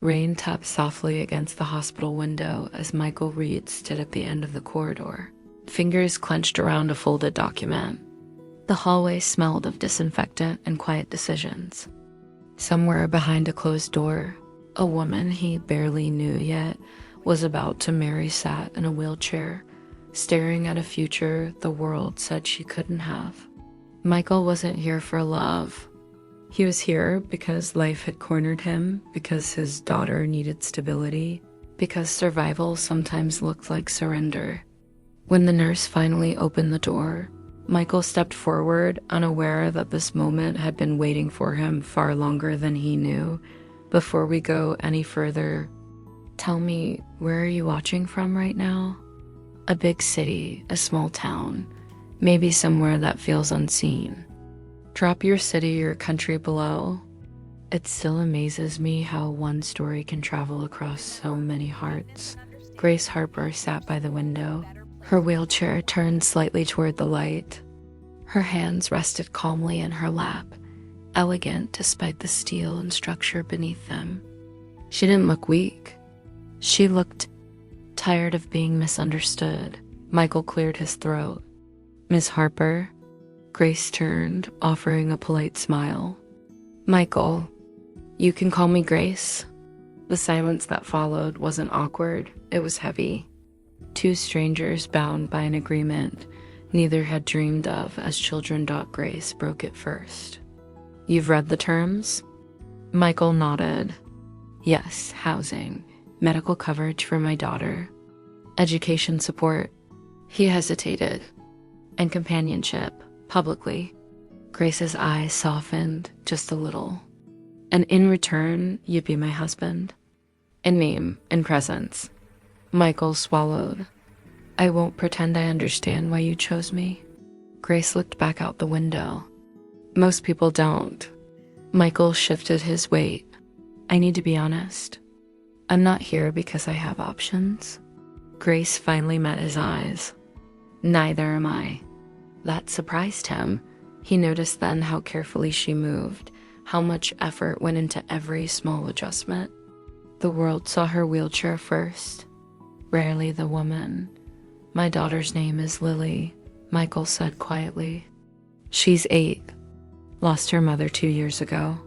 Rain tapped softly against the hospital window as Michael Reed stood at the end of the corridor, fingers clenched around a folded document. The hallway smelled of disinfectant and quiet decisions. Somewhere behind a closed door, a woman he barely knew yet was about to marry sat in a wheelchair, staring at a future the world said she couldn't have. Michael wasn't here for love. He was here because life had cornered him, because his daughter needed stability, because survival sometimes looked like surrender. When the nurse finally opened the door, Michael stepped forward, unaware that this moment had been waiting for him far longer than he knew. Before we go any further, tell me, where are you watching from right now? A big city, a small town, maybe somewhere that feels unseen. Drop your city or country below. It still amazes me how one story can travel across so many hearts. Grace Harper sat by the window, her wheelchair turned slightly toward the light. Her hands rested calmly in her lap, elegant despite the steel and structure beneath them. She didn't look weak. She looked tired of being misunderstood. Michael cleared his throat. Miss Harper? Grace turned, offering a polite smile. Michael, you can call me Grace. The silence that followed wasn't awkward, it was heavy. Two strangers bound by an agreement neither had dreamed of as children. Grace broke it first. You've read the terms? Michael nodded. Yes, housing, medical coverage for my daughter, education support. He hesitated. And companionship, publicly. Grace's eyes softened just a little. And in return, you'd be my husband. In name, in presence. Michael swallowed. I won't pretend I understand why you chose me. Grace looked back out the window. Most people don't. Michael shifted his weight. I need to be honest. I'm not here because I have options. Grace finally met his eyes. Neither am I. That surprised him. He noticed then how carefully she moved, how much effort went into every small adjustment. The world saw her wheelchair first, rarely the woman. My daughter's name is Lily, Michael said quietly. She's 8, lost her mother 2 years ago.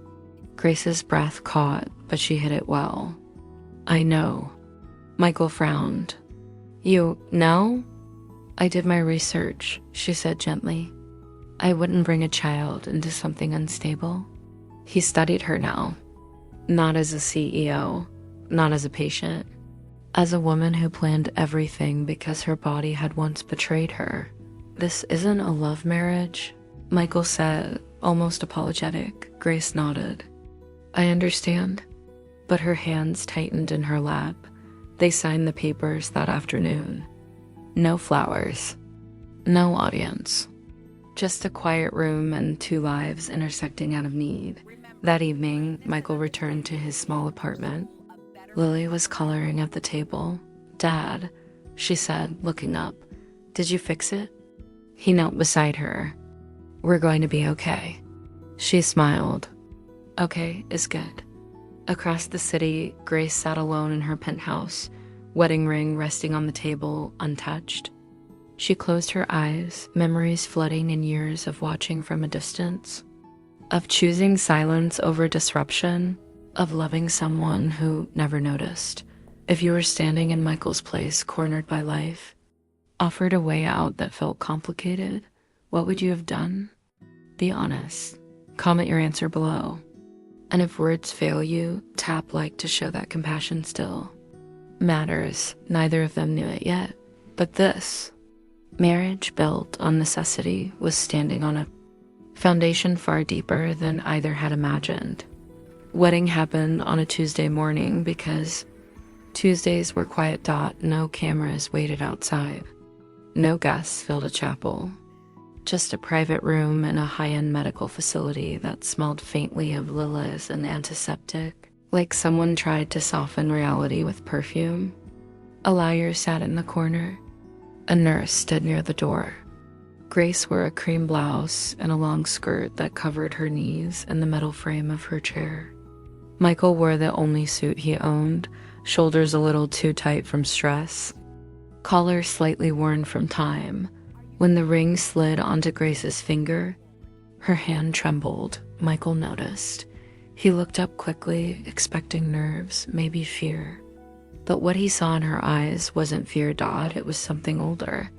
Grace's breath caught, but she hid it well. I know. Michael frowned. You know? I did my research, she said gently. I wouldn't bring a child into something unstable. He studied her now. Not as a CEO, not as a patient. As a woman who planned everything because her body had once betrayed her. This isn't a love marriage, Michael said, almost apologetic. Grace nodded. I understand. But her hands tightened in her lap. They signed the papers that afternoon. No flowers. No audience. Just a quiet room and 2 lives intersecting out of need. That evening, Michael returned to his small apartment. Lily was coloring at the table. Dad, she said, looking up. Did you fix it? He knelt beside her. We're going to be okay. She smiled. Okay is good. Across the city, Grace sat alone in her penthouse, wedding ring resting on the table, untouched. She closed her eyes, memories flooding in years of watching from a distance, of choosing silence over disruption, of loving someone who never noticed. If you were standing in Michael's place, cornered by life, offered a way out that felt complicated, what would you have done? Be honest. Comment your answer below. And if words fail you, tap like to show that compassion still matters. Neither of them knew it yet. But this marriage built on necessity was standing on a foundation far deeper than either had imagined. Wedding happened on a Tuesday morning because Tuesdays were quiet. No cameras waited outside. No guests filled a chapel. Just a private room in a high-end medical facility that smelled faintly of lilas and antiseptic, like someone tried to soften reality with perfume. A lawyer sat in the corner. A nurse stood near the door. Grace wore a cream blouse and a long skirt that covered her knees and the metal frame of her chair. Michael wore the only suit he owned, shoulders a little too tight from stress, collar slightly worn from time. When the ring slid onto Grace's finger, her hand trembled. Michael noticed. He looked up quickly, expecting nerves, maybe fear. But what he saw in her eyes wasn't fear, Dot. It was something older,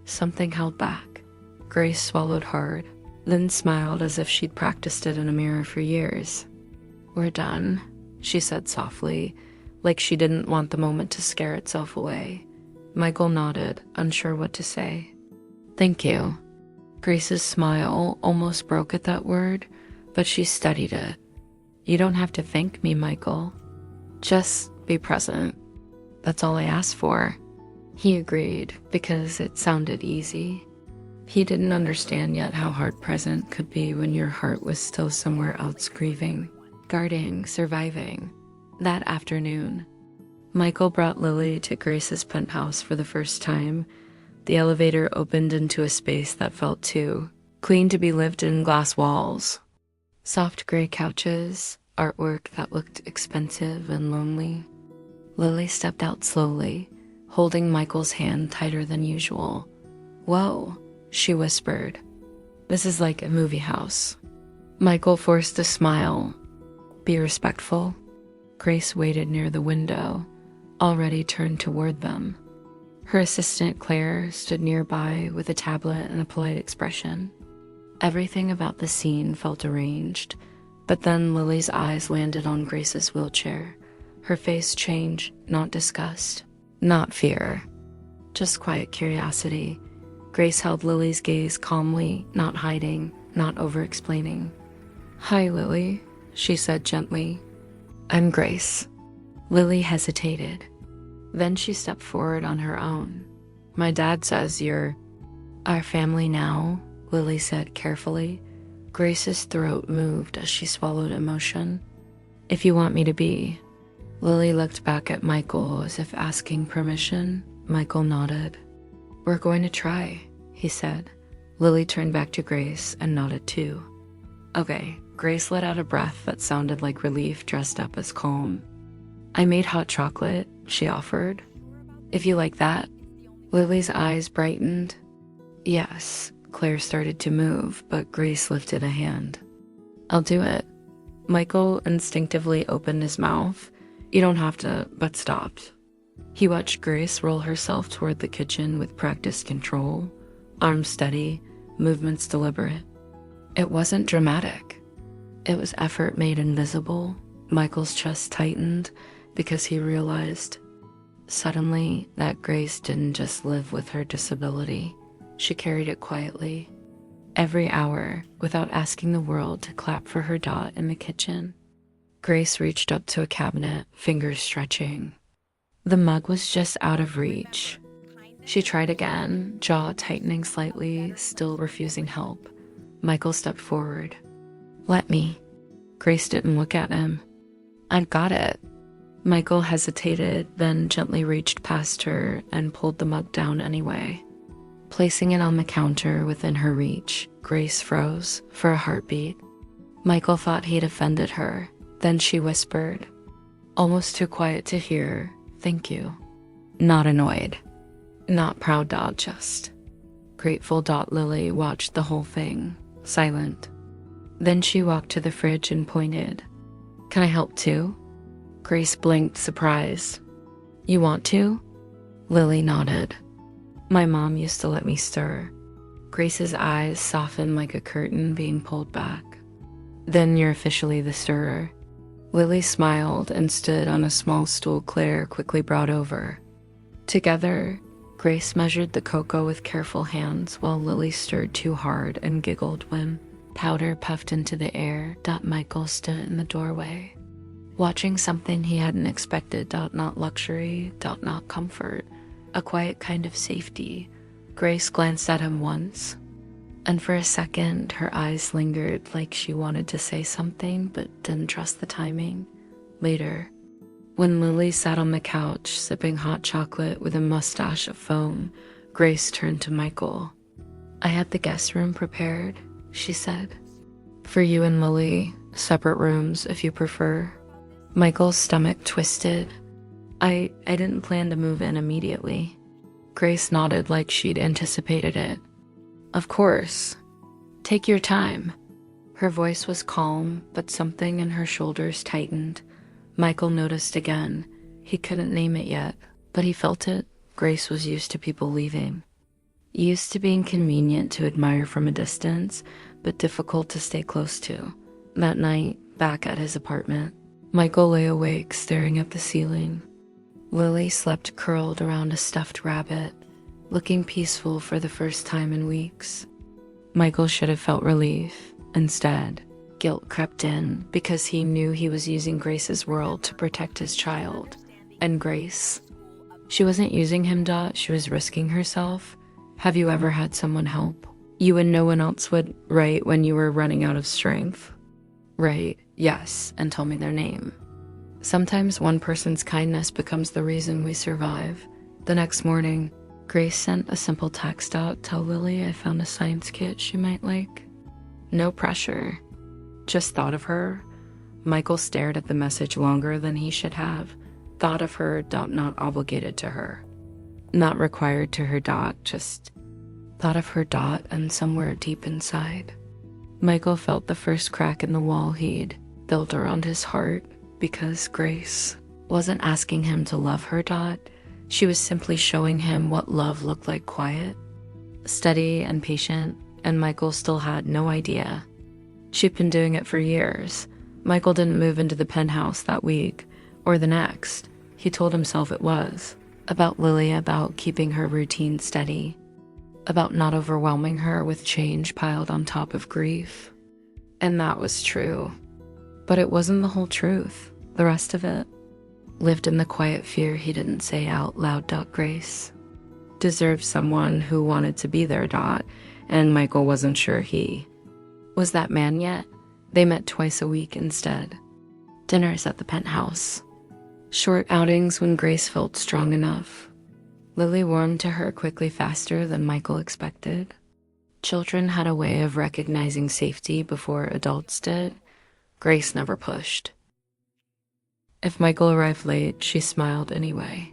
something held back. Grace swallowed hard, then smiled as if she'd practiced it in a mirror for years. "We're done," she said softly, like she didn't want the moment to scare itself away. Michael nodded, unsure what to say. "Thank you." Grace's smile almost broke at that word, but she studied it. "You don't have to thank me, Michael. Just be present. That's all I asked for." He agreed, because it sounded easy. He didn't understand yet how hard present could be when your heart was still somewhere else, grieving, guarding, surviving. That afternoon, Michael brought Lily to Grace's penthouse for the first time. The elevator opened into a space that felt too clean to be lived in. Glass walls, soft gray couches, artwork that looked expensive and lonely. Lily stepped out slowly, holding Michael's hand tighter than usual. "Whoa," she whispered. "This is like a movie house." Michael forced a smile. "Be respectful." Grace waited near the window, already turned toward them. Her assistant, Claire, stood nearby with a tablet and a polite expression. Everything about the scene felt arranged, but then Lily's eyes landed on Grace's wheelchair. Her face changed, not disgust, not fear, just quiet curiosity. Grace held Lily's gaze calmly, not hiding, not over-explaining. "Hi, Lily," she said gently. "I'm Grace." Lily hesitated. Then she stepped forward on her own. "My dad says you're our family now," Lily said carefully. Grace's throat moved as she swallowed emotion. "If you want me to be." Lily looked back at Michael as if asking permission. Michael nodded. "We're going to try," he said. Lily turned back to Grace and nodded too. "Okay." Grace let out a breath that sounded like relief dressed up as calm. "I made hot chocolate," she offered. "If you like that." Lily's eyes brightened. "Yes." Claire started to move, but Grace lifted a hand. "I'll do it." Michael instinctively opened his mouth. "You don't have to," but stopped. He watched Grace roll herself toward the kitchen with practiced control, arms steady, movements deliberate. It wasn't dramatic. It was effort made invisible. Michael's chest tightened because he realized suddenly that Grace didn't just live with her disability. She carried it quietly, every hour, without asking the world to clap for her Dot in the kitchen. Grace reached up to a cabinet, fingers stretching. The mug was just out of reach. She tried again, jaw tightening slightly, still refusing help. Michael stepped forward. "Let me." Grace didn't look at him. "I've got it." Michael hesitated, then gently reached past her and pulled the mug down anyway. Placing it on the counter within her reach, Grace froze for a heartbeat. Michael thought he'd offended her. Then she whispered, almost too quiet to hear, "Thank you." Not annoyed. Not proud, Dot, just grateful. Lily watched the whole thing, silent. Then she walked to the fridge and pointed. "Can I help too?" Grace blinked, surprised. "You want to?" Lily nodded. "My mom used to let me stir." Grace's eyes softened like a curtain being pulled back. "Then you're officially the stirrer." Lily smiled and stood on a small stool Claire quickly brought over. Together, Grace measured the cocoa with careful hands while Lily stirred too hard and giggled when powder puffed into the air. Michael stood in the doorway, watching something he hadn't expected. Not luxury, not comfort, a quiet kind of safety. Grace glanced at him once, and for a second her eyes lingered like she wanted to say something but didn't trust the timing. Later, when Lily sat on the couch sipping hot chocolate with a mustache of foam, Grace turned to Michael. "I had the guest room prepared," she said. "For you and Lily, separate rooms if you prefer." Michael's stomach twisted. I didn't plan to move in immediately. Grace nodded like she'd anticipated it. Of course. Take your time. Her voice was calm, but something in her shoulders tightened. Michael noticed again. He couldn't name it yet, but he felt it. Grace was used to people leaving. Used to being convenient to admire from a distance, but difficult to stay close to. That night, back at his apartment, Michael lay awake, staring at the ceiling. Lily slept curled around a stuffed rabbit, looking peaceful for the first time in weeks. Michael should have felt relief. Instead, guilt crept in because he knew he was using Grace's world to protect his child. And Grace? She wasn't using him, she was risking herself. Have you ever had someone help you and no one else would, right when you were running out of strength? Right, yes, and tell me their name. Sometimes one person's kindness becomes the reason we survive. The next morning, Grace sent a simple text out, tell Lily I found a science kit she might like. No pressure. Just thought of her. Michael stared at the message longer than he should have. Thought of her, not obligated to her. Not required to her, just thought of her, and somewhere deep inside. Michael felt the first crack in the wall he'd built around his heart because Grace wasn't asking him to love her, She was simply showing him what love looked like, quiet, steady, and patient, and Michael still had no idea. She'd been doing it for years. Michael didn't move into the penthouse that week, or the next. He told himself it was. About Lily, about keeping her routine steady, about not overwhelming her with change piled on top of grief. And that was true. But it wasn't the whole truth. The rest of it lived in the quiet fear he didn't say out loud. Grace deserved someone who wanted to be there, and Michael wasn't sure he was that man yet. They met twice a week instead. Dinners at the penthouse. Short outings when Grace felt strong enough. Lily warmed to her quickly, faster than Michael expected. Children had a way of recognizing safety before adults did. Grace never pushed. If Michael arrived late, she smiled anyway.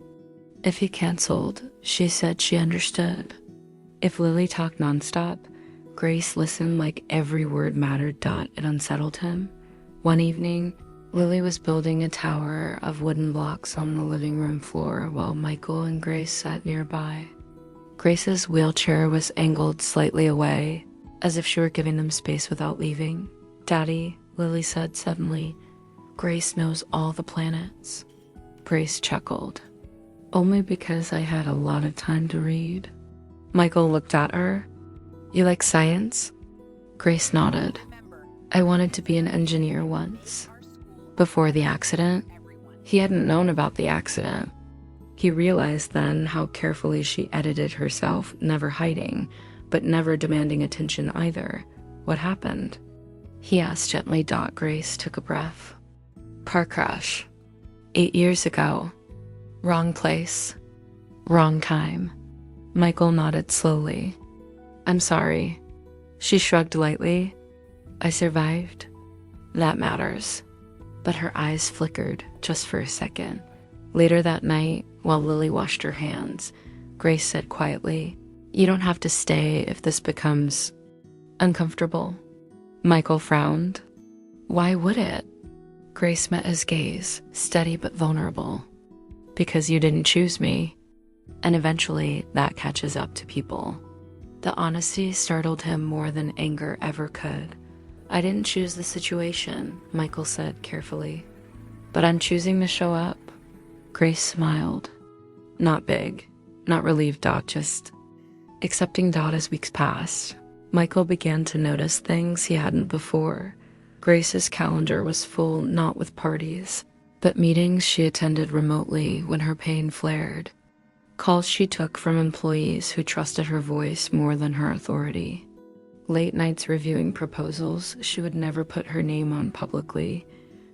If he canceled, she said she understood. If Lily talked nonstop, Grace listened like every word mattered. It unsettled him. One evening, Lily was building a tower of wooden blocks on the living room floor while Michael and Grace sat nearby. Grace's wheelchair was angled slightly away, as if she were giving them space without leaving. Daddy, Lily said suddenly, Grace knows all the planets. Grace chuckled. Only because I had a lot of time to read. Michael looked at her. You like science? Grace nodded. I wanted to be an engineer once. Before the accident, he hadn't known about the accident. He realized then how carefully she edited herself, never hiding, but never demanding attention either. What happened? He asked gently. Grace took a breath. Car crash. 8 years ago. Wrong place. Wrong time. Michael nodded slowly. I'm sorry. She shrugged lightly. I survived. That matters. But her eyes flickered just for a second. Later that night, while Lily washed her hands, Grace said quietly, You don't have to stay if this becomes uncomfortable. Michael frowned. Why would it? Grace met his gaze, steady but vulnerable. Because you didn't choose me. And eventually, that catches up to people. The honesty startled him more than anger ever could. I didn't choose the situation, Michael said carefully. But I'm choosing to show up. Grace smiled. Not big, not relieved, just accepting. As weeks passed, Michael began to notice things he hadn't before. Grace's calendar was full, not with parties, but meetings she attended remotely when her pain flared. Calls she took from employees who trusted her voice more than her authority. Late nights reviewing proposals she would never put her name on publicly.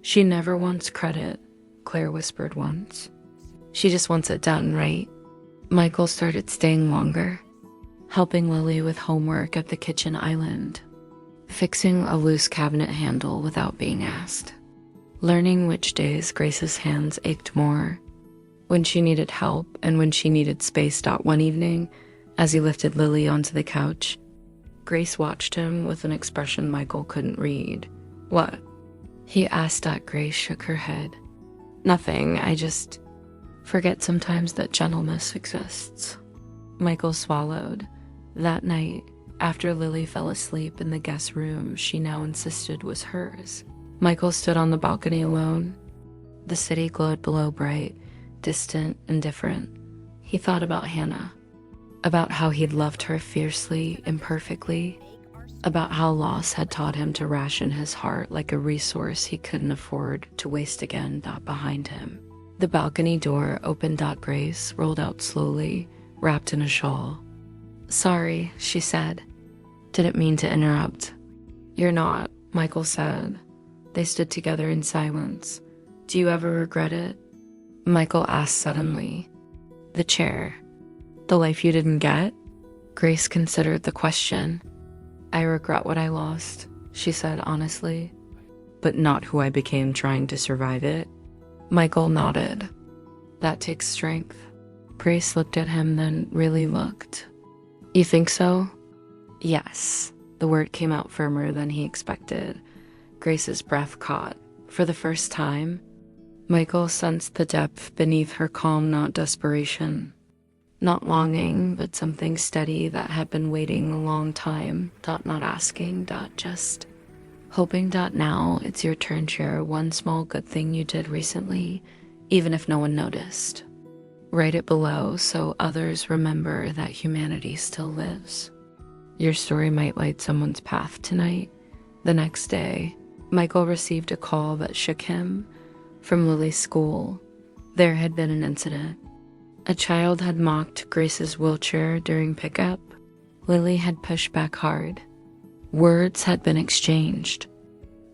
She never wants credit, Claire whispered once. She just wants it done, right? Michael started staying longer, helping Lily with homework at the kitchen island, fixing a loose cabinet handle without being asked. learning which days Grace's hands ached more, when she needed help and when she needed space. One evening, as he lifted Lily onto the couch, Grace watched him with an expression Michael couldn't read. "What?" he asked. Grace shook her head. "Nothing, I just forget sometimes that gentleness exists." Michael swallowed. That night, after Lily fell asleep in the guest room she now insisted was hers, Michael stood on the balcony alone. The city glowed below, bright, distant, and different. He thought about Hannah, about how he'd loved her fiercely, imperfectly, about how loss had taught him to ration his heart like a resource he couldn't afford to waste again. Behind him, the balcony door opened. Grace rolled out slowly, wrapped in a shawl. "Sorry," she said. "Didn't mean to interrupt." "You're not," Michael said. They stood together in silence. "Do you ever regret it?" Michael asked suddenly. "The chair? The life you didn't get?" Grace considered the question. "I regret what I lost," she said honestly, "but not who I became trying to survive it." Michael nodded. "That takes strength." Grace looked at him, then really looked. "You think so?" "Yes." The word came out firmer than he expected. Grace's breath caught. For the first time, Michael sensed the depth beneath her calm, not desperation. Not longing, but something steady that had been waiting a long time. Not asking, just hoping. Now it's your turn. Share one small good thing you did recently, even if no one noticed. Write it below so others remember that humanity still lives. Your story might light someone's path tonight. The next day, Michael received a call that shook him from Lily's school. There had been an incident. A child had mocked Grace's wheelchair during pickup. Lily had pushed back hard. Words had been exchanged.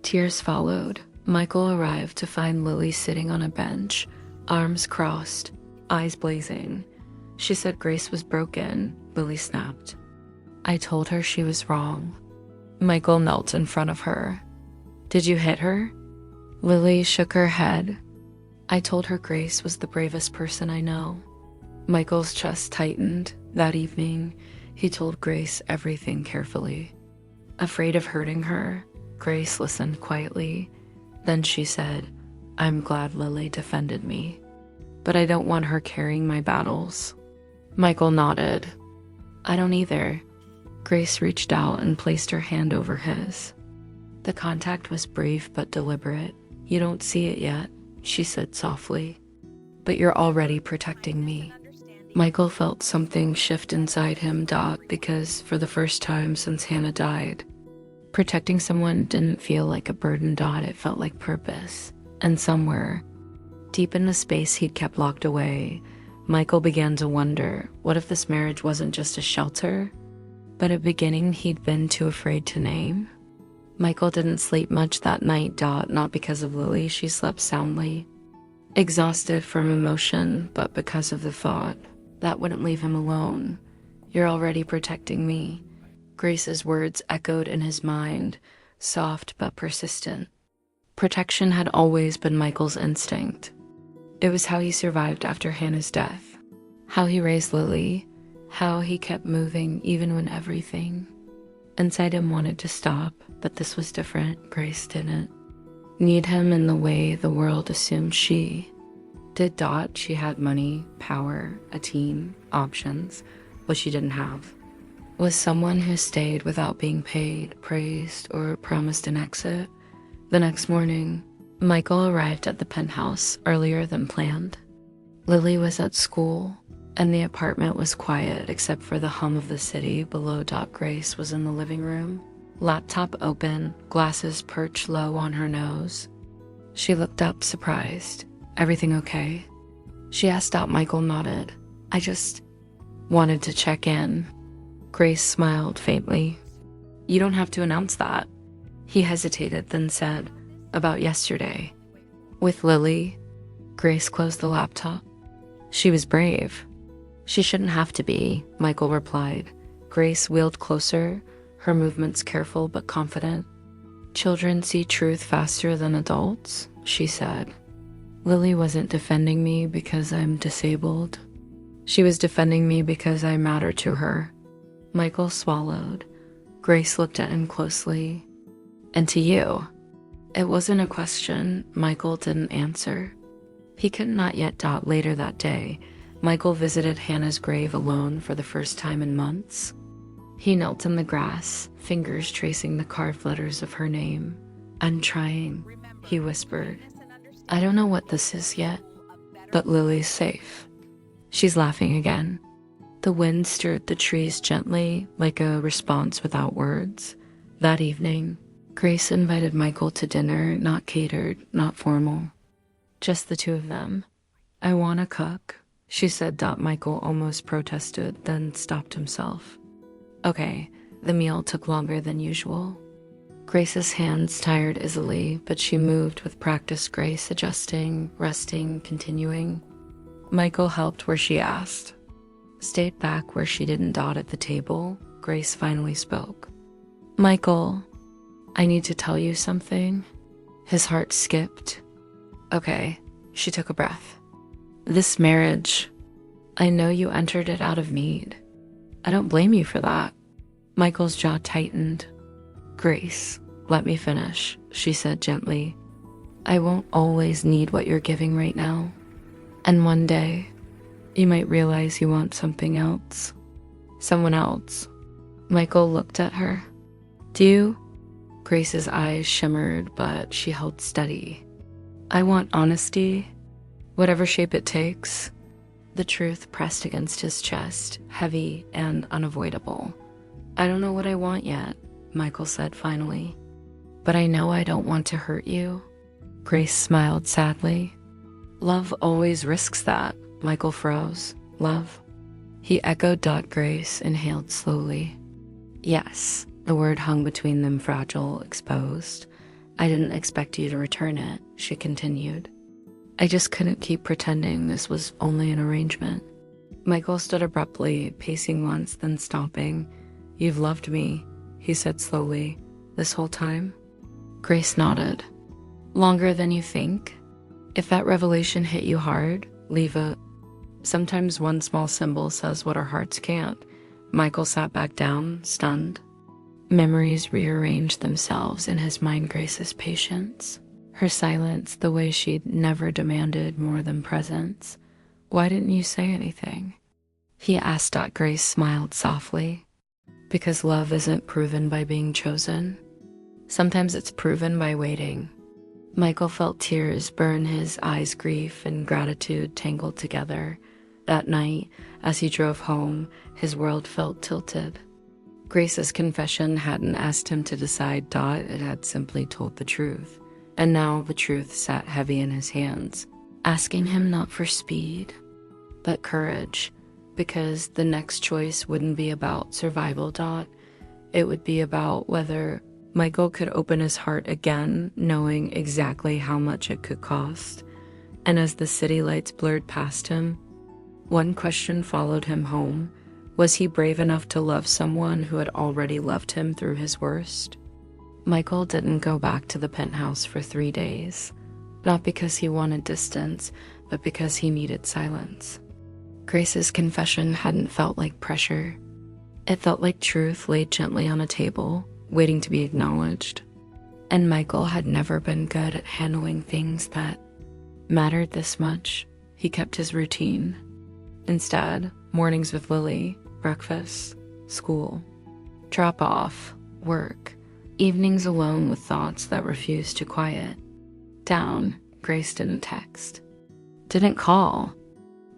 Tears followed. Michael arrived to find Lily sitting on a bench, arms crossed, eyes blazing. She said Grace was broken. Lily snapped. "I told her she was wrong." Michael knelt in front of her. "Did you hit her?" Lily shook her head. "I told her Grace was the bravest person I know." Michael's chest tightened. That evening, he told Grace everything carefully. Afraid of hurting her, Grace listened quietly. Then she said, "I'm glad Lily defended me, but I don't want her carrying my battles." Michael nodded. "I don't either." Grace reached out and placed her hand over his. The contact was brief but deliberate. "You don't see it yet," she said softly, "but you're already protecting me." Michael felt something shift inside him. Because for the first time since Hannah died, protecting someone didn't feel like a burden. It felt like purpose. And somewhere, deep in the space he'd kept locked away, Michael began to wonder, what if this marriage wasn't just a shelter, but a beginning he'd been too afraid to name? Michael didn't sleep much that night. Not because of Lily, she slept soundly, exhausted from emotion, but because of the thought that wouldn't leave him alone. "You're already protecting me." Grace's words echoed in his mind, soft but persistent. Protection had always been Michael's instinct. It was how he survived after Hannah's death, how he raised Lily, how he kept moving even when everything inside him wanted to stop. But this was different. Grace didn't need him in the way the world assumed she did. She had money, power, a team, options. What she didn't have was someone who stayed without being paid, praised, or promised an exit. The next morning, Michael arrived at the penthouse earlier than planned. Lily was at school, and the apartment was quiet except for the hum of the city below. Grace was in the living room, laptop open, glasses perched low on her nose. She looked up, surprised. "Everything okay?" she asked. Michael nodded. "I just wanted to check in." Grace smiled faintly. "You don't have to announce that." He hesitated, then said, "About yesterday." "With Lily?" Grace closed the laptop. "She was brave." "She shouldn't have to be," Michael replied. Grace wheeled closer, her movements careful but confident. Children see truth faster than adults, she said. Lily wasn't defending me because I'm disabled. She was defending me because I matter to her. Michael swallowed. Grace looked at him closely. And to you? It wasn't a question. Michael didn't answer. He could not yet dot later that day. Michael visited Hannah's grave alone for the first time in months. He knelt in the grass, fingers tracing the carved letters of her name. I'm trying, he whispered. I don't know what this is yet, but Lily's safe. She's laughing again. The wind stirred the trees gently, like a response without words. That evening, Grace invited Michael to dinner, not catered, not formal. Just the two of them. I want to cook, she said. Michael almost protested, then stopped himself. Okay, the meal took longer than usual. Grace's hands tired easily, but she moved with practiced grace, adjusting, resting, continuing. Michael helped where she asked. Stayed back where she didn't dot at the table. Grace finally spoke. Michael, I need to tell you something. His heart skipped. Okay, she took a breath. This marriage, I know you entered it out of need. I don't blame you for that. Michael's jaw tightened. Grace, let me finish, she said gently. I won't always need what you're giving right now. And one day, you might realize you want something else. Someone else. Michael looked at her. Do you? Grace's eyes shimmered, but she held steady. I want honesty, whatever shape it takes. The truth pressed against his chest, heavy and unavoidable. I don't know what I want yet, Michael said finally. But I know I don't want to hurt you. Grace smiled sadly. Love always risks that, Michael froze. Love? He echoed. Grace inhaled slowly. Yes, the word hung between them, fragile, exposed. I didn't expect you to return it, she continued. I just couldn't keep pretending this was only an arrangement. Michael stood abruptly, pacing once, then stopping. You've loved me, he said slowly, this whole time? Grace nodded. Longer than you think? If that revelation hit you hard, leave a... Sometimes one small symbol says what our hearts can't. Michael sat back down, stunned. Memories rearranged themselves in his mind. Grace's patience. Her silence, the way she'd never demanded more than presence. Why didn't you say anything? He asked. Grace smiled softly. Because love isn't proven by being chosen. Sometimes it's proven by waiting. Michael felt tears burn his eyes. Grief and gratitude tangled together. That night, as he drove home, his world felt tilted. Grace's confession hadn't asked him to decide. It had simply told the truth. And now the truth sat heavy in his hands, asking him not for speed, but courage, because the next choice wouldn't be about survival. It would be about whether Michael could open his heart again, knowing exactly how much it could cost. And as the city lights blurred past him, one question followed him home. Was he brave enough to love someone who had already loved him through his worst? Michael didn't go back to the penthouse for 3 days, not because he wanted distance, but because he needed silence. Grace's confession hadn't felt like pressure. It felt like truth laid gently on a table, waiting to be acknowledged. And Michael had never been good at handling things that mattered this much. He kept his routine. Instead, mornings with Lily, breakfast, school, drop off, work, evenings alone with thoughts that refused to quiet down. Grace didn't text, didn't call,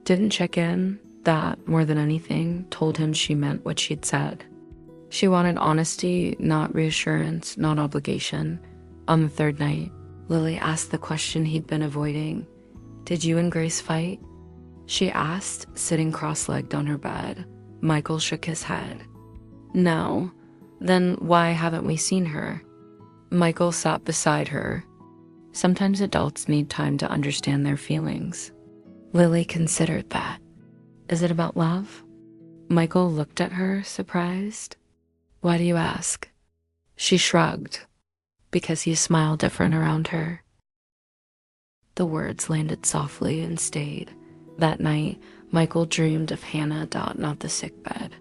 didn't check in. That, more than anything, told him she meant what she'd said. She wanted honesty, not reassurance, not obligation. On the third night, Lily asked the question he'd been avoiding. Did you and Grace fight? She asked, sitting cross-legged on her bed. Michael shook his head. No. Then why haven't we seen her? Michael sat beside her. Sometimes adults need time to understand their feelings. Lily considered that. Is it about love? Michael looked at her, surprised. Why do you ask? She shrugged. Because you smile different around her. The words landed softly and stayed. That night, Michael dreamed of Hannah. Not the sickbed.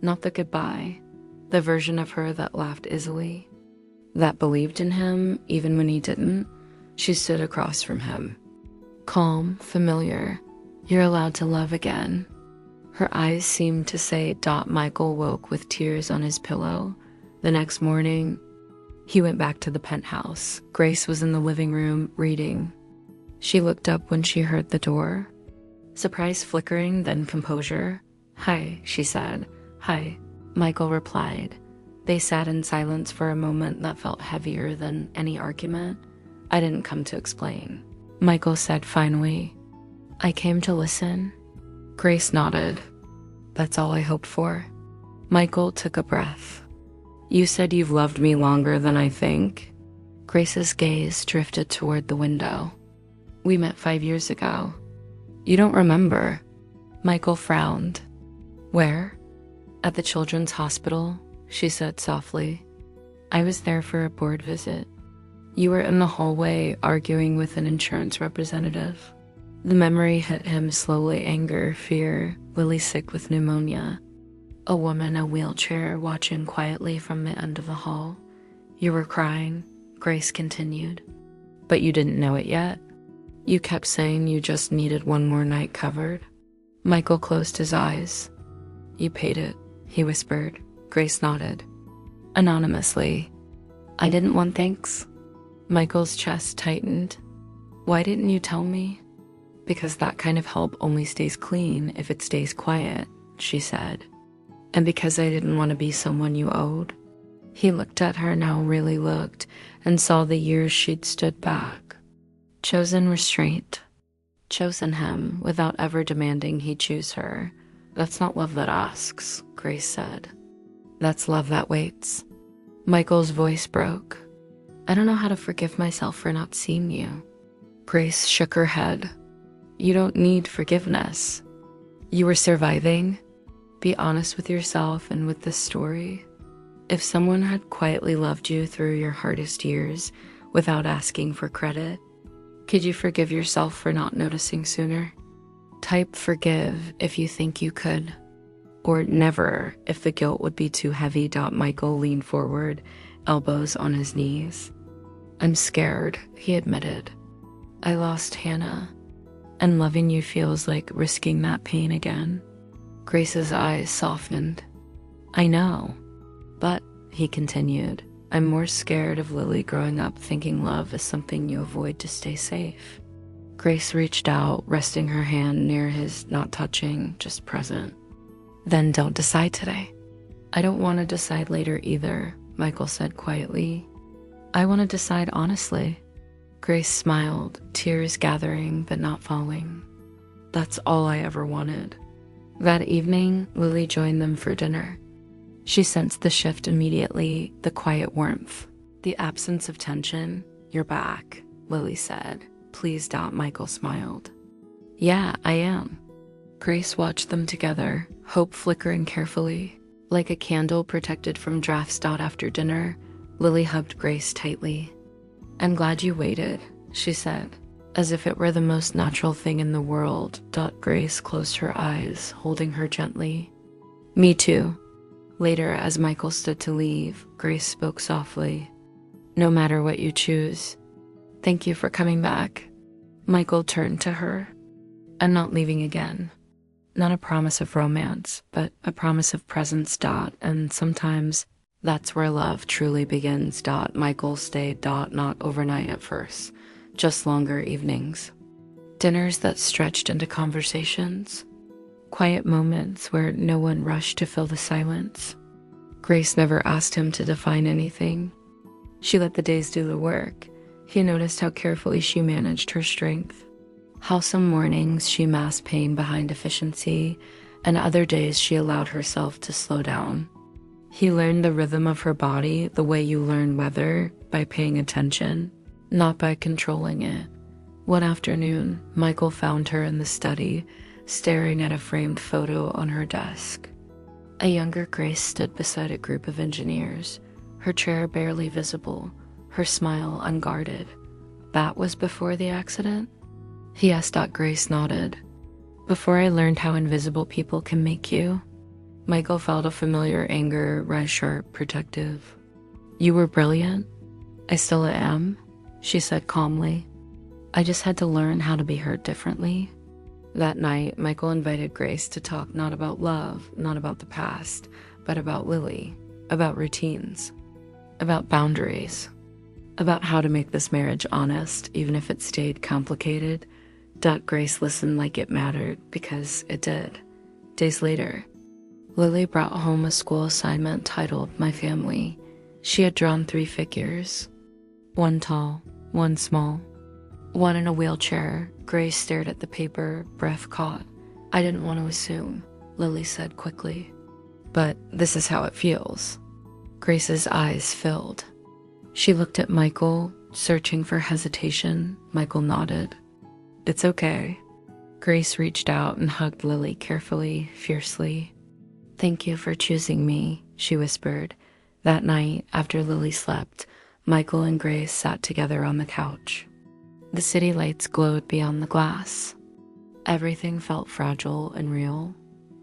Not the goodbye. The version of her that laughed easily. That believed in him even when he didn't. She stood across from him. Calm, familiar. You're allowed to love again. Her eyes seemed to say. Michael woke with tears on his pillow. The next morning, he went back to the penthouse. Grace was in the living room, reading. She looked up when she heard the door. Surprise flickering, then composure. "Hi," she said. "Hi," Michael replied. They sat in silence for a moment that felt heavier than any argument. "I didn't come to explain," Michael said finally. "I came to listen." Grace nodded. "That's all I hoped for." Michael took a breath. "You said you've loved me longer than I think." Grace's gaze drifted toward the window. "We met 5 years ago." "You don't remember?" Michael frowned. "Where?" "At the children's hospital," she said softly. "I was there for a board visit. You were in the hallway arguing with an insurance representative." The memory hit him slowly. Anger, fear, Lily sick with pneumonia. A woman in a wheelchair watching quietly from the end of the hall. "You were crying," Grace continued. "But you didn't know it yet? You kept saying you just needed one more night covered." Michael closed his eyes. "You paid it," he whispered. Grace nodded. Anonymously. "I didn't want thanks." Michael's chest tightened. "Why didn't you tell me?" "Because that kind of help only stays clean if it stays quiet," she said. "And because I didn't want to be someone you owed." He looked at her, now really looked, and saw the years she'd stood back. Chosen restraint. Chosen him without ever demanding he choose her. "That's not love that asks," Grace said. "That's love that waits." Michael's voice broke. "I don't know how to forgive myself for not seeing you." Grace shook her head. "You don't need forgiveness. You were surviving. Be honest with yourself and with this story. If someone had quietly loved you through your hardest years without asking for credit, could you forgive yourself for not noticing sooner? Type forgive if you think you could. Or never if the guilt would be too heavy. Michael leaned forward, elbows on his knees. "I'm scared," he admitted. "I lost Hannah, and loving you feels like risking that pain again." Grace's eyes softened. "I know, but," he continued, "I'm more scared of Lily growing up thinking love is something you avoid to stay safe." Grace reached out, resting her hand near his, not touching, just present. "Then don't decide today." "I don't want to decide later either," Michael said quietly. "I want to decide honestly." Grace smiled, tears gathering but not falling. "That's all I ever wanted." That evening, Lily joined them for dinner. She sensed the shift immediately, the quiet warmth, the absence of tension. "You're back," Lily said. "Please." Michael smiled. "Yeah, I am." Grace watched them together, hope flickering carefully. Like a candle protected from drafts. After dinner, Lily hugged Grace tightly. "I'm glad you waited," she said, as if it were the most natural thing in the world. Grace closed her eyes, holding her gently. "Me too." Later, as Michael stood to leave, Grace spoke softly. "No matter what you choose, thank you for coming back." Michael turned to her. "I'm not leaving again." Not a promise of romance, but a promise of presence. And sometimes that's where love truly begins. Michael stayed. Not overnight at first, just longer evenings. Dinners that stretched into conversations. Quiet moments where no one rushed to fill the silence. Grace never asked him to define anything. She let the days do the work. He noticed how carefully she managed her strength. How some mornings she masked pain behind efficiency, and other days she allowed herself to slow down. He learned the rhythm of her body the way you learn weather, by paying attention, not by controlling it. One afternoon, Michael found her in the study, staring at a framed photo on her desk. A younger Grace stood beside a group of engineers, her chair barely visible, her smile unguarded. That was before the accident? Yes. Grace nodded. Before I learned how invisible people can make you. Michael felt a familiar anger rise sharp, protective. You were brilliant. I still am, she said calmly. I just had to learn how to be hurt differently. That night, Michael invited Grace to talk not about love, not about the past, but about Lily, about routines, about boundaries, about how to make this marriage honest, even if it stayed complicated. Grace listened like it mattered, because it did. Days later, Lily brought home a school assignment titled My Family. She had drawn 3 figures. One tall, one small, one in a wheelchair. Grace stared at the paper, breath caught. I didn't want to assume, Lily said quickly. But this is how it feels. Grace's eyes filled. She looked at Michael, searching for hesitation. Michael nodded. It's okay. Grace reached out and hugged Lily carefully, fiercely. Thank you for choosing me, she whispered. That night, after Lily slept, Michael and Grace sat together on the couch. The city lights glowed beyond the glass. Everything felt fragile and real.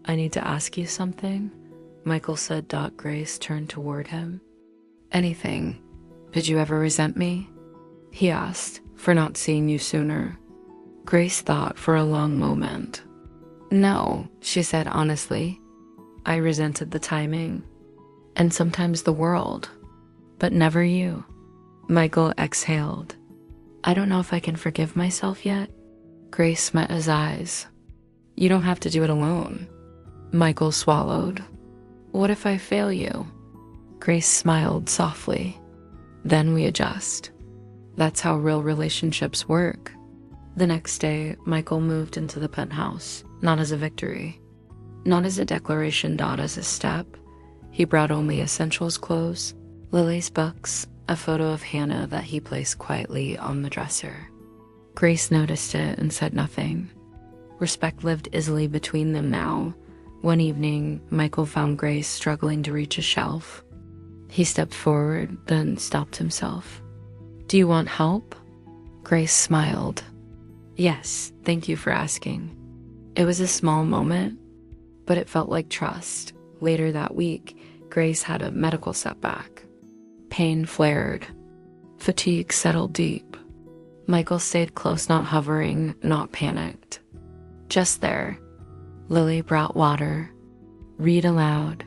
I need to ask you something, Michael said. Grace turned toward him. Anything. Did you ever resent me? He asked, for not seeing you sooner. Grace thought for a long moment. No, she said honestly. I resented the timing, and sometimes the world, but never you. Michael exhaled. I don't know if I can forgive myself yet. Grace met his eyes. You don't have to do it alone. Michael swallowed. What if I fail you? Grace smiled softly. Then we adjust. That's how real relationships work. The next day, Michael moved into the penthouse, not as a victory, not as a declaration, as a step. He brought only essentials clothes, Lily's books, a photo of Hannah that he placed quietly on the dresser. Grace noticed it and said nothing. Respect lived easily between them now. One evening, Michael found Grace struggling to reach a shelf. He stepped forward, then stopped himself. Do you want help? Grace smiled. Yes, thank you for asking. It was a small moment, but it felt like trust. Later that week, Grace had a medical setback. Pain flared. Fatigue settled deep. Michael stayed close, not hovering, not panicked. Just there. Lily brought water, read aloud,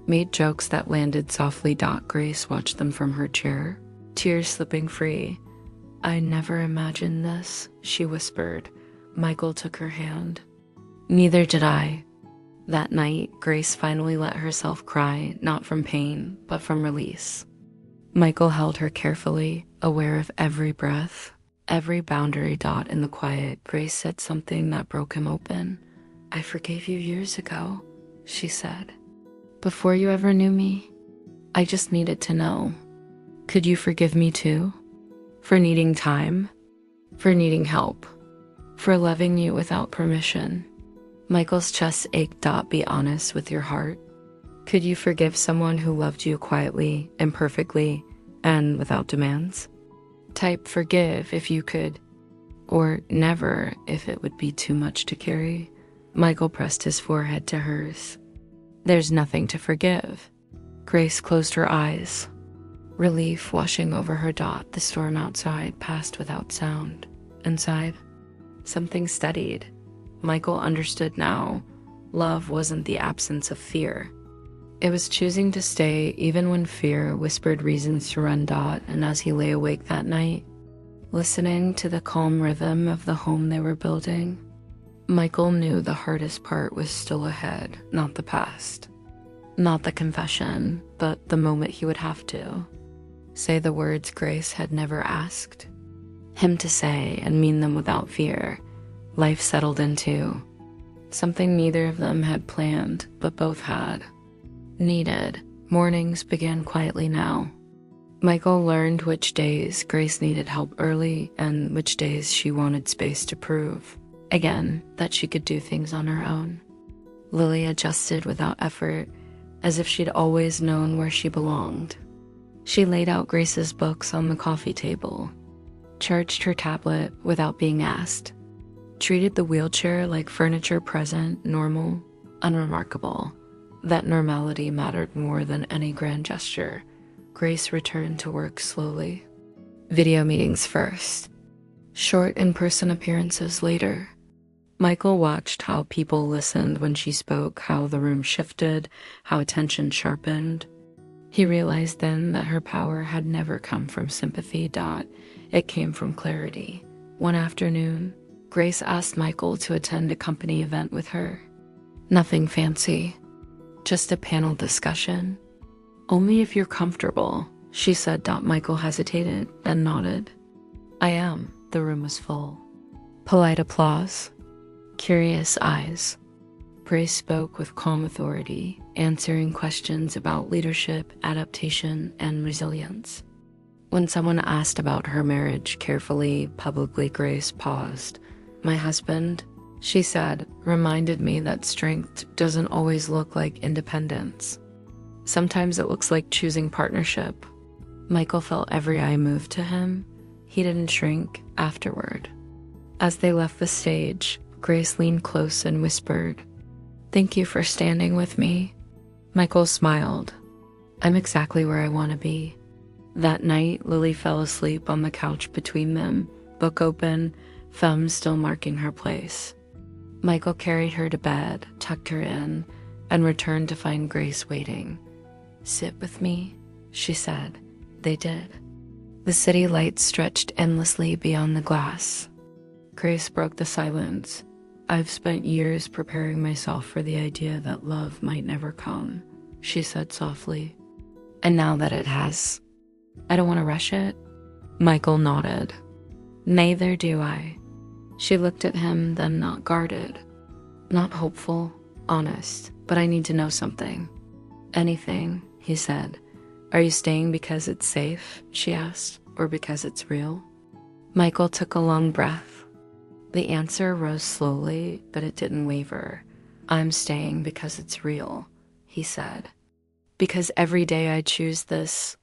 made jokes that landed softly. Grace watched them from her chair, tears slipping free. I never imagined this, she whispered. Michael took her hand. Neither did I. That night, Grace finally let herself cry, not from pain, but from release. Michael held her carefully, aware of every breath, every boundary. In the quiet, Grace said something that broke him open. I forgave you years ago, she said. Before you ever knew me, I just needed to know. Could you forgive me too? For needing time, for needing help, for loving you without permission. Michael's chest ached. Be honest with your heart. Could you forgive someone who loved you quietly, imperfectly, and without demands? Type forgive if you could, or never if it would be too much to carry. Michael pressed his forehead to hers. There's nothing to forgive. Grace closed her eyes. Relief washing over her. The storm outside passed without sound. Inside, something steadied. Michael understood now. Love wasn't the absence of fear. It was choosing to stay even when fear whispered reasons to run. And as he lay awake that night, listening to the calm rhythm of the home they were building, Michael knew the hardest part was still ahead, not the past. Not the confession, but the moment he would have to say the words Grace had never asked him to say and mean them without fear. Life settled into something neither of them had planned, but both had needed. Mornings began quietly now. Michael learned which days Grace needed help early and which days she wanted space to prove again that she could do things on her own. Lily adjusted without effort, as if she'd always known where she belonged. She laid out Grace's books on the coffee table, charged her tablet without being asked, treated the wheelchair like furniture present, normal, unremarkable. That normality mattered more than any grand gesture. Grace returned to work slowly. Video meetings first. Short in-person appearances later. Michael watched how people listened when she spoke, how the room shifted, how attention sharpened. He realized then that her power had never come from sympathy. It came from clarity. One afternoon, Grace asked Michael to attend a company event with her. Nothing fancy, just a panel discussion. Only if you're comfortable, she said. Michael hesitated, then nodded. I am. The room was full. Polite applause. Curious eyes. Grace spoke with calm authority, answering questions about leadership, adaptation, and resilience. When someone asked about her marriage carefully, publicly, Grace paused. My husband, she said, reminded me that strength doesn't always look like independence. Sometimes it looks like choosing partnership. Michael felt every eye move to him. He didn't shrink afterward. As they left the stage, Grace leaned close and whispered, "Thank you for standing with me." Michael smiled. "I'm exactly where I want to be." That night, Lily fell asleep on the couch between them, book open, thumb still marking her place. Michael carried her to bed, tucked her in, and returned to find Grace waiting. "Sit with me," she said. They did. The city lights stretched endlessly beyond the glass. Grace broke the silence. "I've spent years preparing myself for the idea that love might never come," she said softly. "And now that it has, I don't want to rush it." Michael nodded. "Neither do I." She looked at him, then not guarded. Not hopeful, honest, "But I need to know something." "Anything," he said. "Are you staying because it's safe?" she asked, "or because it's real?" Michael took a long breath. The answer rose slowly, but it didn't waver. "I'm staying because it's real," he said. "Because every day I choose this,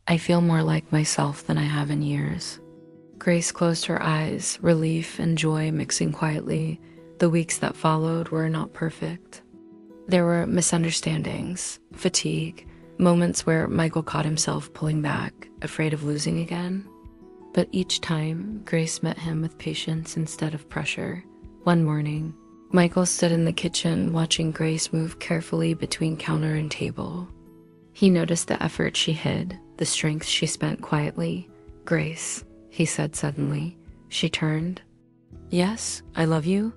I feel more like myself than I have in years." Grace closed her eyes, relief and joy mixing quietly. The weeks that followed were not perfect. There were misunderstandings, fatigue, moments where Michael caught himself pulling back, afraid of losing again. But each time, Grace met him with patience instead of pressure. One morning, Michael stood in the kitchen watching Grace move carefully between counter and table. He noticed the effort she hid, the strength she spent quietly. "Grace," he said suddenly. She turned. "Yes, I love you."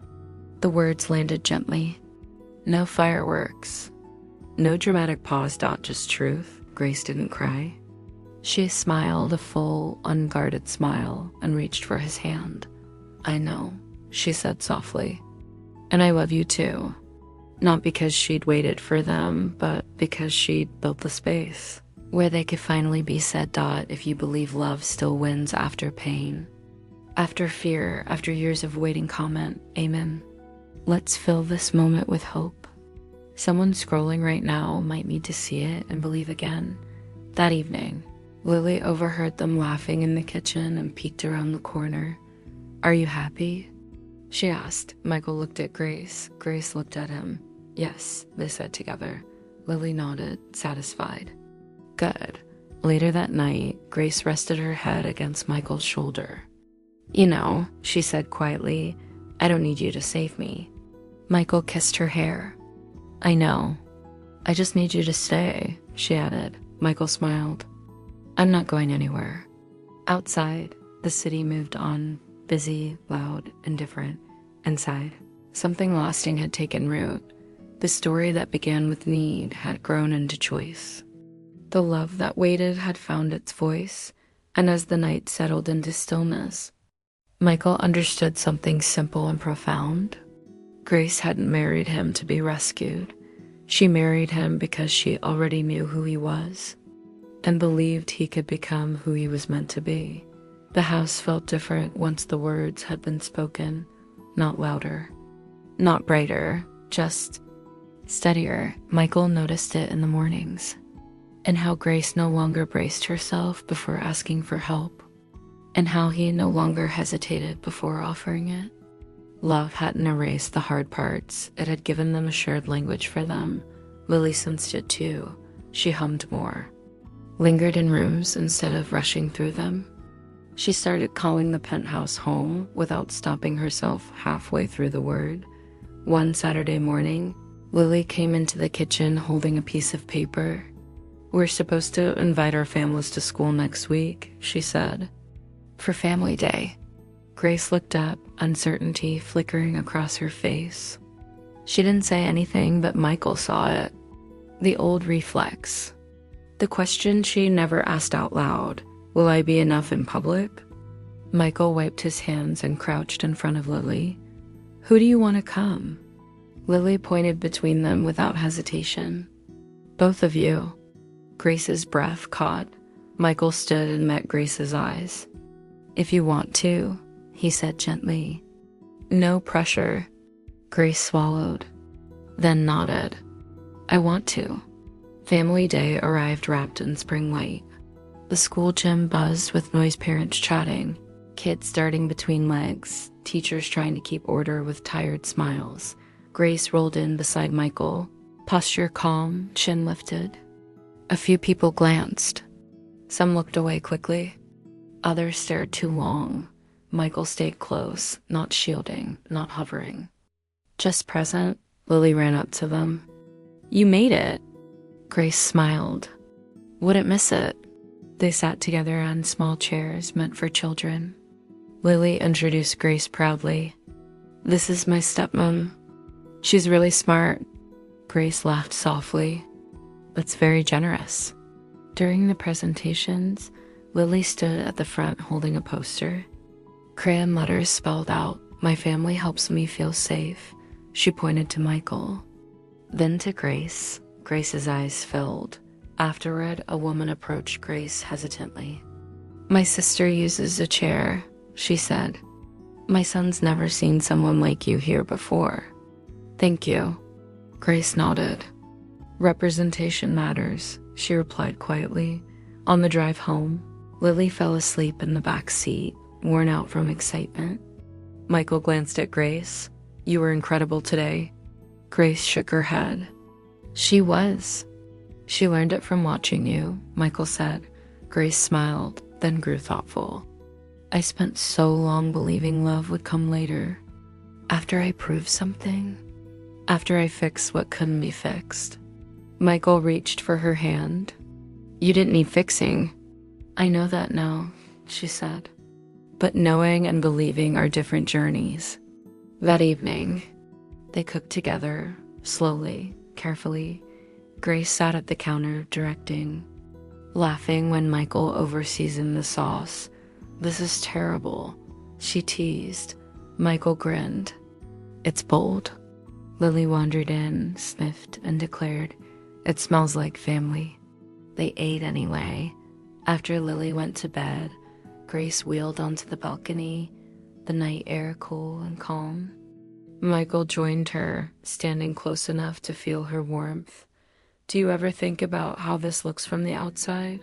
The words landed gently. No fireworks. No dramatic pause. Just truth. Grace didn't cry. She smiled a full, unguarded smile and reached for his hand. "I know," she said softly. "And I love you too." Not because she'd waited for them, but because she'd built the space where they could finally be said. If you believe love still wins after pain, after fear, after years of waiting, comment, amen. Let's fill this moment with hope. Someone scrolling right now might need to see it and believe again. That evening, Lily overheard them laughing in the kitchen and peeked around the corner. "Are you happy?" she asked. Michael looked at Grace. Grace looked at him. "Yes," they said together. Lily nodded, satisfied. "Good." Later that night, Grace rested her head against Michael's shoulder. "You know," she said quietly, "I don't need you to save me." Michael kissed her hair. "I know. I just need you to stay," she added. Michael smiled. "I'm not going anywhere." Outside, the city moved on, busy, loud, and different. Inside, something lasting had taken root. The story that began with need had grown into choice. The love that waited had found its voice, and as the night settled into stillness, Michael understood something simple and profound. Grace hadn't married him to be rescued. She married him because she already knew who he was and believed he could become who he was meant to be. The house felt different once the words had been spoken, not louder, not brighter, just steadier. Michael noticed it in the mornings. and how Grace no longer braced herself before asking for help, and how he no longer hesitated before offering it. Love hadn't erased the hard parts, it had given them a shared language for them. Lily sensed it too. She hummed more, lingered in rooms instead of rushing through them. She started calling the penthouse home without stopping herself halfway through the word. One Saturday morning, Lily came into the kitchen holding a piece of paper. "We're supposed to invite our families to school next week," she said. "For Family Day." Grace looked up, uncertainty flickering across her face. She didn't say anything, but Michael saw it. The old reflex. The question she never asked out loud, "Will I be enough in public?" Michael wiped his hands and crouched in front of Lily. "Who do you want to come?" Lily pointed between them without hesitation. "Both of you." Grace's breath caught. Michael stood and met Grace's eyes. "If you want to," he said gently. "No pressure." Grace swallowed, then nodded. "I want to." Family Day arrived wrapped in spring light. The school gym buzzed with noisy parents chatting, kids darting between legs, teachers trying to keep order with tired smiles. Grace rolled in beside Michael, posture calm, chin lifted. A few people glanced. Some looked away quickly. Others stared too long. Michael stayed close, not shielding, not hovering. Just present. Lily ran up to them. "You made it." Grace smiled. "Wouldn't miss it." They sat together on small chairs meant for children. Lily introduced Grace proudly. "This is my stepmom. She's really smart." Grace laughed softly. "That's very generous." During the presentations, Lily stood at the front holding a poster. Crayon letters spelled out, "My family helps me feel safe." She pointed to Michael. Then to Grace. Grace's eyes filled. Afterward, a woman approached Grace hesitantly. "My sister uses a chair," she said. "My son's never seen someone like you here before." "Thank you." Grace nodded. "Representation matters," she replied quietly. On the drive home, Lily fell asleep in the back seat, worn out from excitement. Michael glanced at Grace. "You were incredible today." Grace shook her head. "She was." "She learned it from watching you," Michael said. Grace smiled, then grew thoughtful. "I spent so long believing love would come later. After I proved something. After I fixed what couldn't be fixed." Michael reached for her hand. "You didn't need fixing." "I know that now," she said. "But knowing and believing are different journeys." That evening, they cooked together, slowly, carefully. Grace sat at the counter directing, laughing when Michael overseasoned the sauce. "This is terrible," she teased. Michael grinned. "It's bold." Lily wandered in, sniffed, and declared, "It smells like family." They ate anyway. After Lily went to bed, Grace wheeled onto the balcony, the night air cool and calm. Michael joined her, standing close enough to feel her warmth. "Do you ever think about how this looks from the outside?"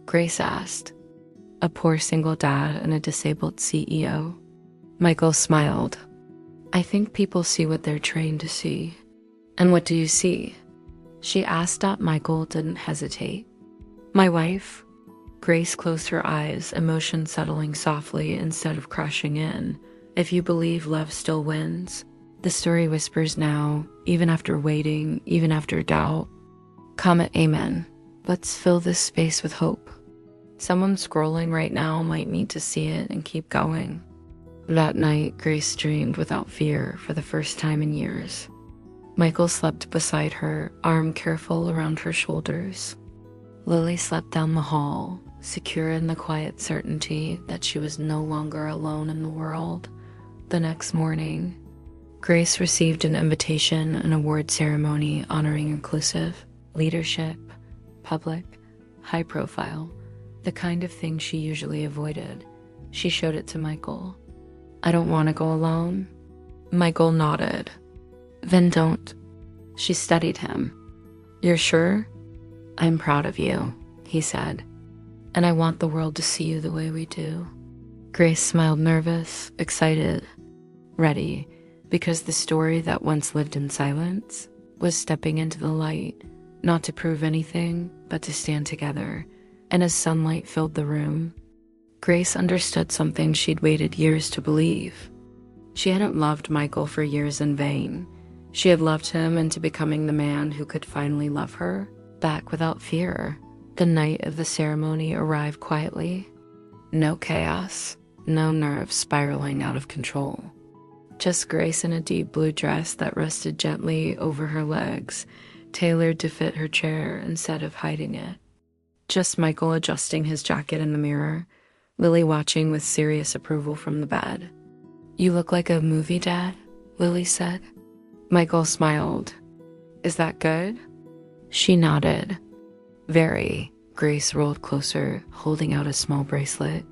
Grace asked. "A poor single dad and a disabled CEO." Michael smiled. "I think people see what they're trained to see." "And what do you see?" she asked. Michael didn't hesitate. "My wife." Grace closed her eyes, emotion settling softly instead of crashing in. "If you believe love still wins," the story whispers now, even after waiting, even after doubt. Comment amen. Let's fill this space with hope. Someone scrolling right now might need to see it and keep going. That night, Grace dreamed without fear for the first time in years. Michael slept beside her, arm careful around her shoulders. Lily slept down the hall, secure in the quiet certainty that she was no longer alone in the world. The next morning, Grace received an invitation and award ceremony honoring inclusive leadership, public, high profile, the kind of thing she usually avoided. She showed it to Michael. "I don't want to go alone." Michael nodded. "Then don't." She studied him. "You're sure?" "I'm proud of you," he said, "and I want the world to see you the way we do." Grace smiled, nervous, excited, ready, because the story that once lived in silence was stepping into the light, not to prove anything, but to stand together. And as sunlight filled the room, Grace understood something she'd waited years to believe. She hadn't loved Michael for years in vain. She had loved him into becoming the man who could finally love her back without fear. The night of the ceremony arrived quietly. No chaos, no nerves spiraling out of control. Just Grace in a deep blue dress that rested gently over her legs, tailored to fit her chair instead of hiding it. Just Michael adjusting his jacket in the mirror, Lily watching with serious approval from the bed. "You look like a movie, Dad," Lily said. Michael smiled. "Is that good?" She nodded. "Very." Grace rolled closer, holding out a small bracelet.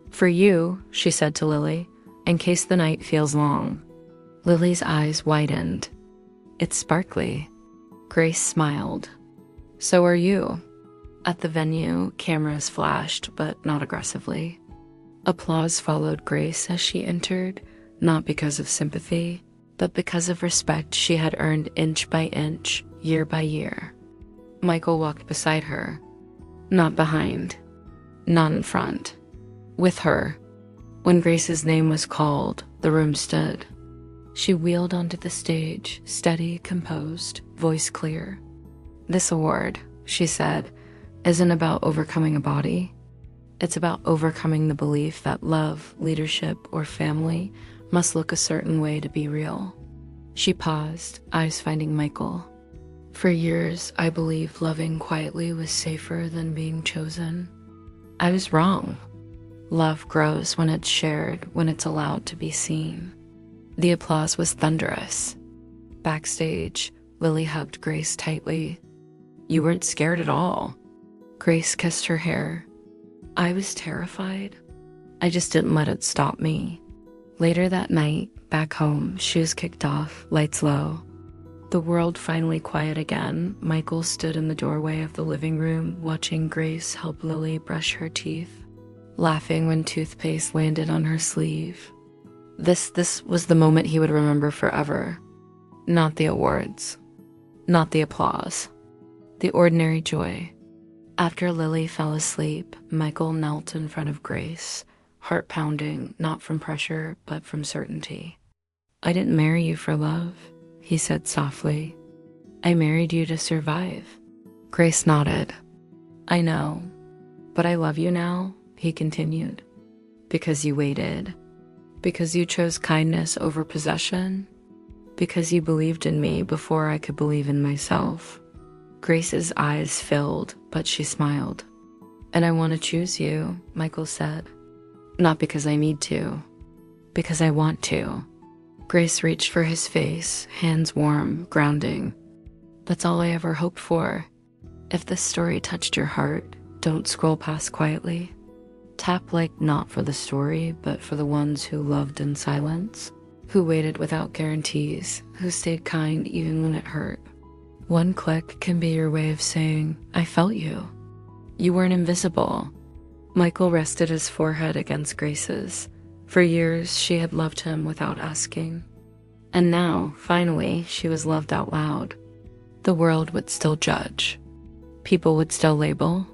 "For you," she said to Lily, "in case the night feels long." Lily's eyes widened. "It's sparkly." Grace smiled. "So are you." At the venue, cameras flashed, but not aggressively. Applause followed Grace as she entered, not because of sympathy, but because of respect she had earned inch by inch, year by year. Michael walked beside her. Not behind. Not in front. With her. When Grace's name was called, the room stood. She wheeled onto the stage, steady, composed, voice clear. "This award," she said, "isn't about overcoming a body. It's about overcoming the belief that love, leadership, or family must look a certain way to be real." She paused, eyes finding Michael. "For years, I believed loving quietly was safer than being chosen. I was wrong. Love grows when it's shared, when it's allowed to be seen." The applause was thunderous. Backstage, Lily hugged Grace tightly. "You weren't scared at all." Grace kissed her hair. "I was terrified. I just didn't let it stop me." Later that night, back home, shoes kicked off, lights low. The world finally quiet again. Michael stood in the doorway of the living room, watching Grace help Lily brush her teeth, laughing when toothpaste landed on her sleeve. This was the moment he would remember forever. Not the awards. Not the applause. The ordinary joy. After Lily fell asleep, Michael knelt in front of Grace, heart pounding, not from pressure, but from certainty. "I didn't marry you for love," he said softly. "I married you to survive." Grace nodded. "I know, but I love you now," he continued. "Because you waited. Because you chose kindness over possession. Because you believed in me before I could believe in myself." Grace's eyes filled, but she smiled. "And I want to choose you," Michael said. "Not because I need to, because I want to." Grace reached for his face, hands warm, grounding. "That's all I ever hoped for. If this story touched your heart, don't scroll past quietly. Tap like not for the story, but for the ones who loved in silence, who waited without guarantees, who stayed kind even when it hurt. One click can be your way of saying, I felt you. You weren't invisible." Michael rested his forehead against Grace's. For years, she had loved him without asking. And now, finally, she was loved out loud. The world would still judge. People would still label.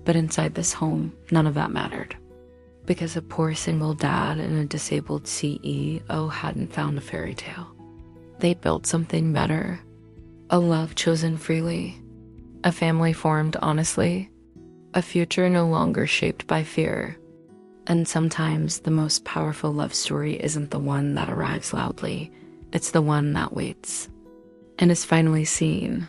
But inside this home, none of that mattered. Because a poor single dad and a disabled CEO hadn't found a fairy tale. They built something better. A love chosen freely. A family formed honestly. A future no longer shaped by fear. And sometimes the most powerful love story isn't the one that arrives loudly. It's the one that waits and is finally seen.